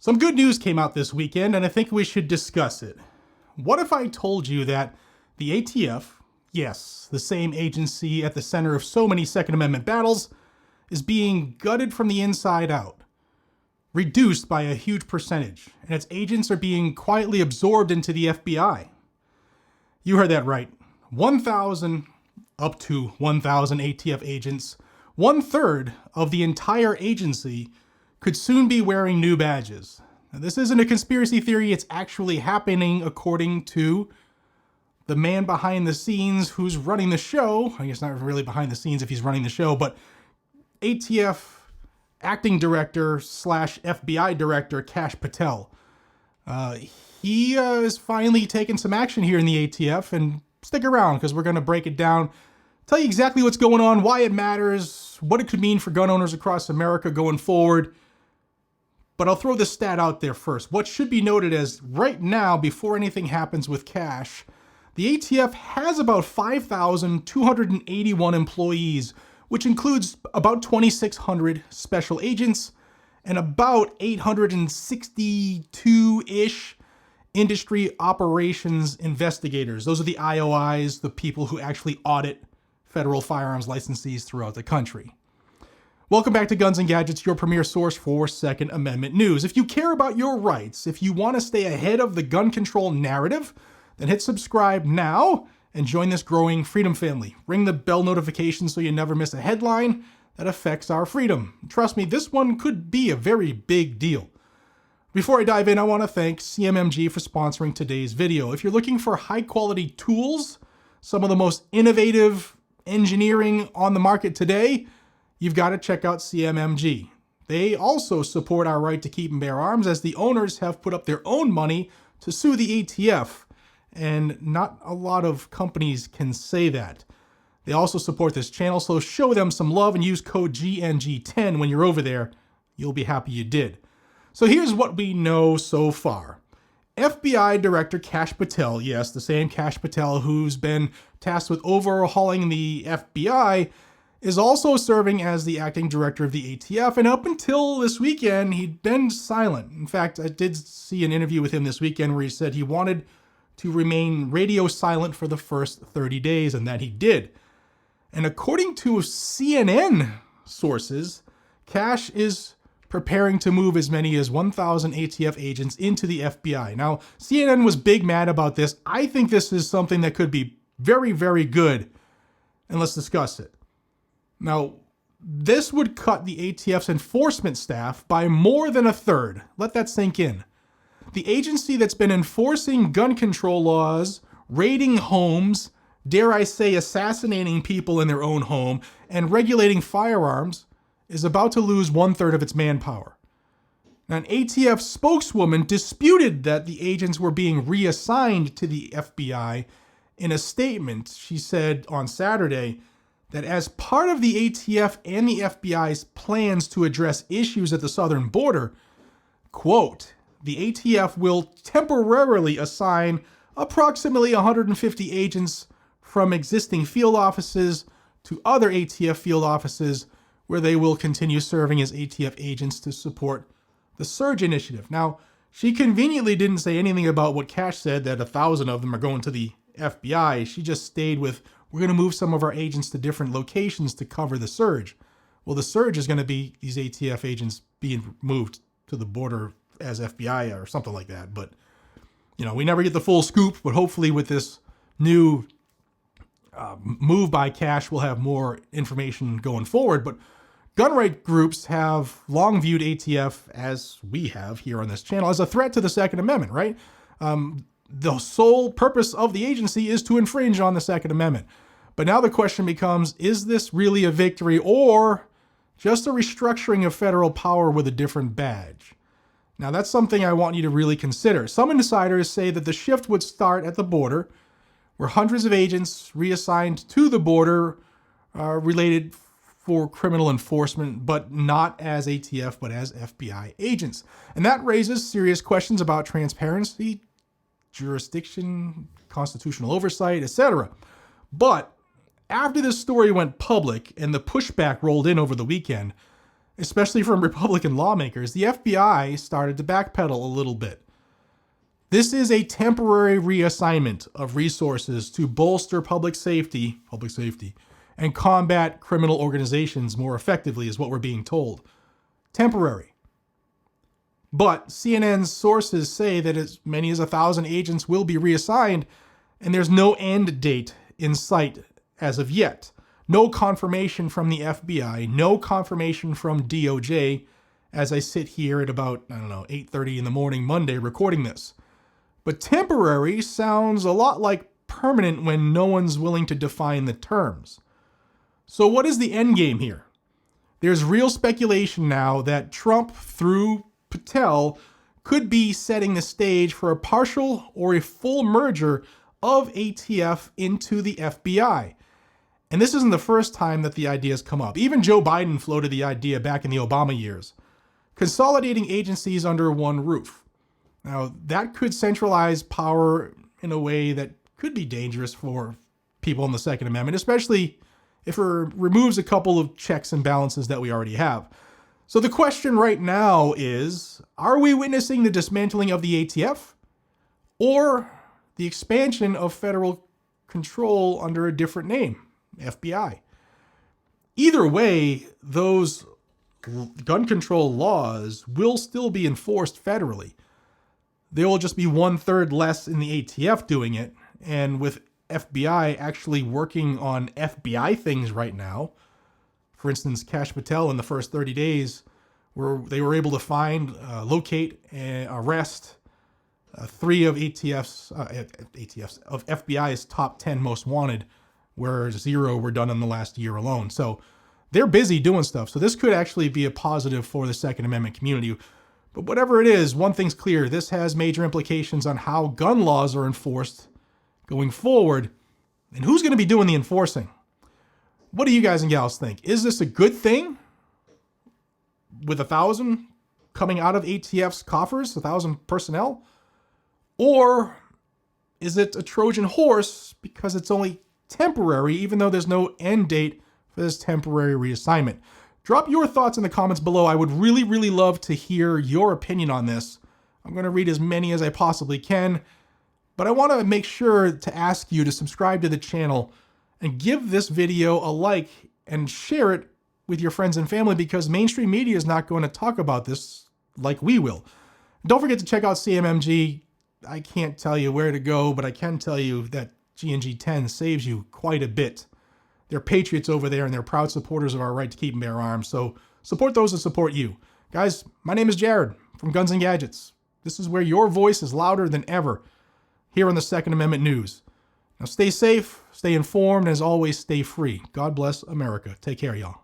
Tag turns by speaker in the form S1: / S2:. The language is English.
S1: Some good news came out this weekend, and I think we should discuss it. What if I told you that the ATF, yes, the same agency at the center of so many Second Amendment battles, is being gutted from the inside out, reduced by a huge percentage, and its agents are being quietly absorbed into the FBI? You heard that right. 1,000 up to 1,000 ATF agents, 1/3 of the entire agency, could soon be wearing new badges. Now, this isn't a conspiracy theory, it's actually happening according to the man behind the scenes who's running the show. I guess not really behind the scenes if he's running the show, but ATF Acting Director / FBI Director Kash Patel. He is finally taking some action here in the ATF, and stick around because we're going to break it down, tell you exactly what's going on, why it matters, what it could mean for gun owners across America going forward. But I'll throw this stat out there first. What should be noted is right now, before anything happens with Kash, the ATF has about 5,281 employees, which includes about 2,600 special agents and about 862-ish industry operations investigators. Those are the IOIs, the people who actually audit federal firearms licensees throughout the country. Welcome back to Guns and Gadgets, your premier source for Second Amendment news. If you care about your rights, if you want to stay ahead of the gun control narrative, then hit subscribe now and join this growing freedom family. Ring the bell notification so you never miss a headline that affects our freedom. Trust me, this one could be a very big deal. Before I dive in, I want to thank CMMG for sponsoring today's video. If you're looking for high-quality tools, some of the most innovative engineering on the market today, you've got to check out CMMG. They also support our right to keep and bear arms, as the owners have put up their own money to sue the ATF, and not a lot of companies can say that. They also support this channel, so show them some love and use code GNG10 when you're over there. You'll be happy you did. So here's what we know so far. FBI Director Kash Patel, yes, the same Kash Patel who's been tasked with overhauling the FBI, is also serving as the acting director of the ATF, and up until this weekend, he'd been silent. In fact, I did see an interview with him this weekend where he said he wanted to remain radio silent for the first 30 days, and that he did. And according to CNN sources, Kash is preparing to move as many as 1,000 ATF agents into the FBI. Now, CNN was big mad about this. I think this is something that could be very, very good, and let's discuss it. Now, this would cut the ATF's enforcement staff by more than 1/3. Let that sink in. The agency that's been enforcing gun control laws, raiding homes, dare I say assassinating people in their own home, and regulating firearms is about to lose 1/3 of its manpower. Now, an ATF spokeswoman disputed that the agents were being reassigned to the FBI. In a statement, she said on Saturday that as part of the ATF and the FBI's plans to address issues at the southern border, quote, the ATF will temporarily assign approximately 150 agents from existing field offices to other ATF field offices where they will continue serving as ATF agents to support the Surge Initiative. Now, she conveniently didn't say anything about what Kash said, that 1,000 of them are going to the FBI. She just stayed with, we're going to move some of our agents to different locations to cover the surge. Well, the surge is going to be these ATF agents being moved to the border as FBI or something like that. But, you know, we never get the full scoop, but hopefully with this new move by Kash, we'll have more information going forward. But gun right groups have long viewed ATF, as we have here on this channel, as a threat to the Second Amendment, right? The sole purpose of the agency is to infringe on the Second Amendment. But now the question becomes, is this really a victory or just a restructuring of federal power with a different badge? Now, that's something I want you to really consider. Some insiders say that the shift would start at the border, where hundreds of agents reassigned to the border are related for criminal enforcement, but not as ATF, but as FBI agents. And that raises serious questions about transparency, jurisdiction, constitutional oversight, etc. But after this story went public and the pushback rolled in over the weekend, especially from Republican lawmakers, the FBI started to backpedal a little bit. This is a temporary reassignment of resources to bolster public safety, and combat criminal organizations more effectively, is what we're being told. Temporary. But CNN's sources say that as many as 1,000 agents will be reassigned, and there's no end date in sight as of yet. No confirmation from the FBI, no confirmation from DOJ, as I sit here at about, 8:30 in the morning Monday recording this. But temporary sounds a lot like permanent when no one's willing to define the terms. So what is the end game here? There's real speculation now that Trump, through Patel, could be setting the stage for a partial or a full merger of ATF into the FBI. And this isn't the first time that the idea has come up. Even Joe Biden floated the idea back in the Obama years. Consolidating agencies under one roof. Now, that could centralize power in a way that could be dangerous for people in the Second Amendment, especially if it removes a couple of checks and balances that we already have. So the question right now is, are we witnessing the dismantling of the ATF or the expansion of federal control under a different name, FBI? Either way, those gun control laws will still be enforced federally. There will just be 1/3 less in the ATF doing it. And with FBI actually working on FBI things right now, for instance, Kash Patel in the first 30 days, where they were able to find, locate, and arrest 3 of of FBI's top 10 most wanted, where 0 were done in the last year alone. So they're busy doing stuff. So this could actually be a positive for the Second Amendment community. But whatever it is, one thing's clear. This has major implications on how gun laws are enforced going forward. And who's going to be doing the enforcing? What do you guys and gals think? Is this a good thing? With 1,000 coming out of ATF's coffers, 1,000 personnel? Or is it a Trojan horse because it's only temporary, even though there's no end date for this temporary reassignment? Drop your thoughts in the comments below. I would really, really love to hear your opinion on this. I'm going to read as many as I possibly can, but I want to make sure to ask you to subscribe to the channel and give this video a like and share it with your friends and family, because mainstream media is not going to talk about this like we will. Don't forget to check out CMMG. I can't tell you where to go, but I can tell you that G&G 10 saves you quite a bit. They're patriots over there, and they're proud supporters of our right to keep and bear arms. So support those that support you. Guys, my name is Jared from Guns and Gadgets. This is where your voice is louder than ever here on the Second Amendment News. Now stay safe, stay informed, and as always, stay free. God bless America. Take care, y'all.